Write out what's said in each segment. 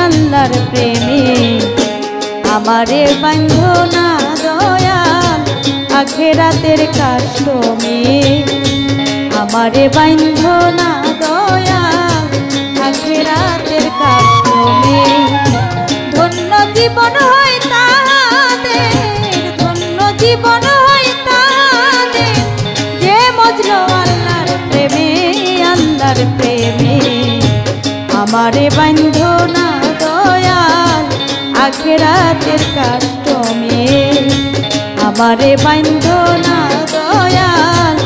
আল্লাহর প্রেমে আমারে বাঁধো না দয়াল আখেরাতের কাষ্টমে আমারে বাঁধো না দয়াল আখেরাতের কাষ্টমে ধন্য জীবন হয় তাদের ধন্য জীবন হয় তাদের যে মজলো আল্লাহর প্রেমে আল্লাহর প্রেমে আমারে বাঁধো না দয়াল আখেরাতের কাষ্টমে আমারে বাঁধো না দয়াল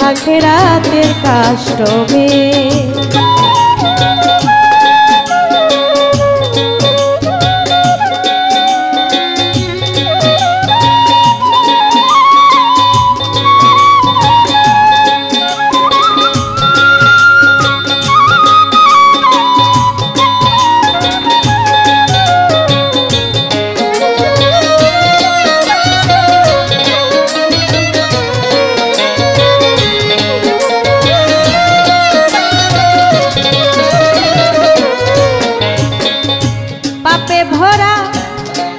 আখেরাতের কাষ্টমে ভরা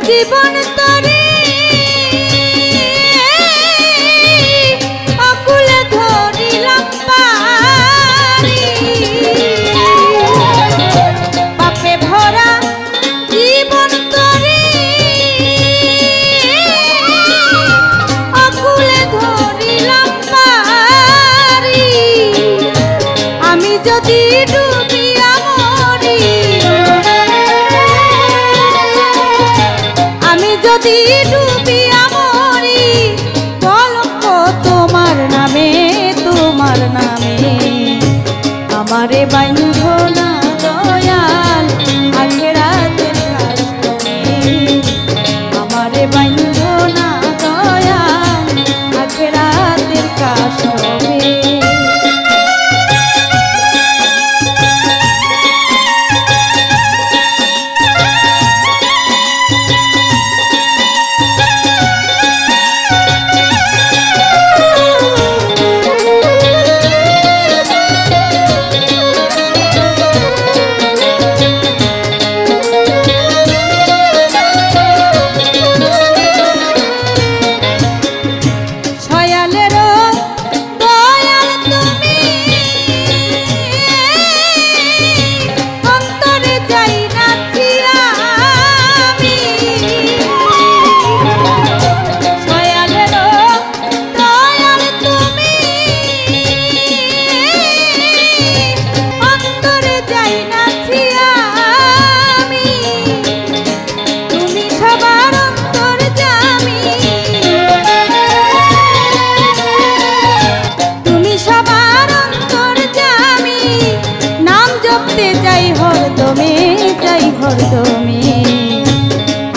জীবন তরে অকুলে ধরিলাম পারি পাপে ভরা জীবন তরে অকুলে ধরিলাম পারি আমি যদি ডুবিয়া মরি যদি ডুবিয়া মরি কলঙ্ক তোমার নামে আমারে বাঁধো না দয়াল আখেরাতের কাষ্টমে আমারে বাঁধো না দয়াল আখেরাতের কাষ্টমে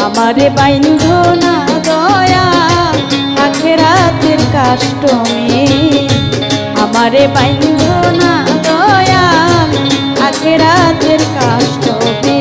আমারে বাঁধো না দয়াল আখেরাতের কাষ্টমে আমারে বাঁধো না দয়াল আখেরাতের কাষ্টমে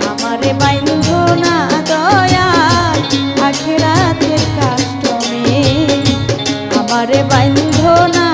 আমারে বাঁধো না দয়াল আখেরাতের কাষ্টমে আমারে বাঁধো না